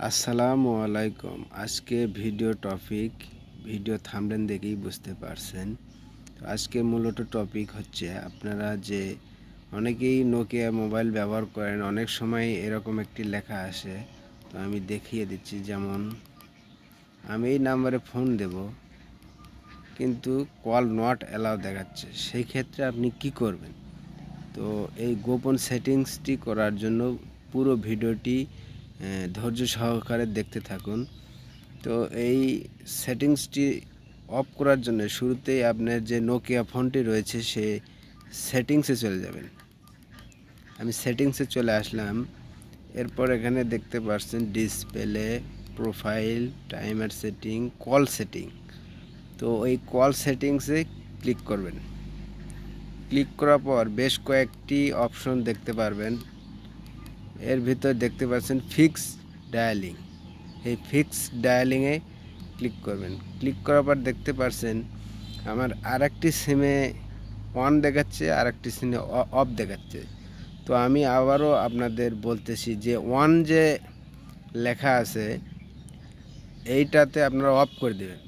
আসসালামু আলাইকুম। আজকে ভিডিও থাম্বনেল দেখেই বুঝতে পারছেন। তো আজকে মূলত টপিক হচ্ছে আপনারা যে অনেকেই নোকিয়া মোবাইল ব্যবহার করেন, অনেক সময় এরকম একটি লেখা আসে। তো আমি দেখিয়ে দিচ্ছি, যেমন আমি এই নাম্বারে ফোন দেব কিন্তু কল নট অ্যালাউ দেখাচ্ছে। সেই ক্ষেত্রে আপনি কি করবেন? তো এই গোপন সেটিংসটি করার জন্য পুরো ভিডিওটি ধৈর্য সহকারে দেখতে থাকুন। তো এই সেটিংসটি অফ করার জন্য শুরুতেই আপনার যে নোকিয়া ফোনটি রয়েছে সে সেটিংসে চলে যাবেন। আমি সেটিংসে চলে আসলাম। এরপর এখানে দেখতে পাচ্ছেন display, profile, timer setting, call setting. তো এই কল সেটিংসে ক্লিক করবেন। ক্লিক করার পর বেশ কয়েকটি অপশন দেখতে পারবেন। এর ভিতর দেখতে পাচ্ছেন ফিক্স ডায়ালিং। এই ফিক্স ডায়ালিংয়ে ক্লিক করবেন। ক্লিক করার পর দেখতে পাচ্ছেন আমার আরেকটি সিমে অন দেখাচ্ছে, আরেকটি সিমে অফ দেখাচ্ছে। তো আমি আবারও আপনাদের বলতেছি যে অন যে লেখা আছে এইটাতে আপনারা অফ করে দেবেন।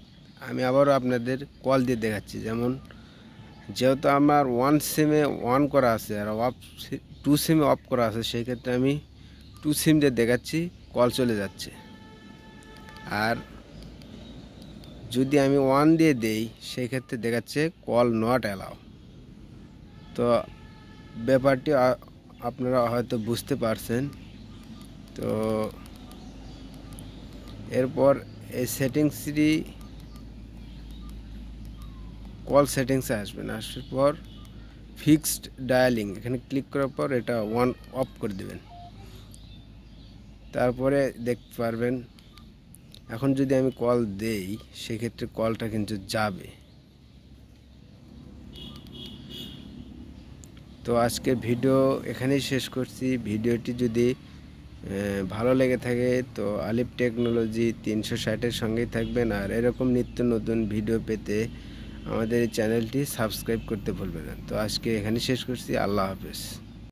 আমি আবারও আপনাদের কল দিয়ে দেখাচ্ছি। যেমন যেহেতু আমার ওয়ান সিমে অন করা আছে আর টু সিমে অফ করা আছে, সেই ক্ষেত্রে আমি টু সিম দিয়ে দেখাচ্ছি, কল চলে যাচ্ছে। আর যদি আমি ওয়ান দিয়ে দেই সেই ক্ষেত্রে দেখাচ্ছে কল নট অ্যালাউ। তো ব্যাপারটি আপনারা হয়তো বুঝতে পারছেন। তো এরপর এই সেটিংসটি কল সেটিংসে আসবেন। আসার পর ফিক্সড ডায়ালিং এখানে ক্লিক করার পর এটা ওয়ান অফ করে দেবেন। তারপরে দেখতে পারবেন এখন যদি আমি কল দেই সেক্ষেত্রে কলটা কিন্তু যাবে। তো আজকের ভিডিও এখানেই শেষ করছি। ভিডিওটি যদি ভালো লেগে থাকে তো আলিফ টেকনোলজি 360-এর সঙ্গেই থাকবেন। আর এরকম নিত্য নতুন ভিডিও পেতে আমাদের এই চ্যানেলটি সাবস্ক্রাইব করতে ভুলবেন না। তো আজকে এখানেই শেষ করছি। আল্লাহ হাফেজ।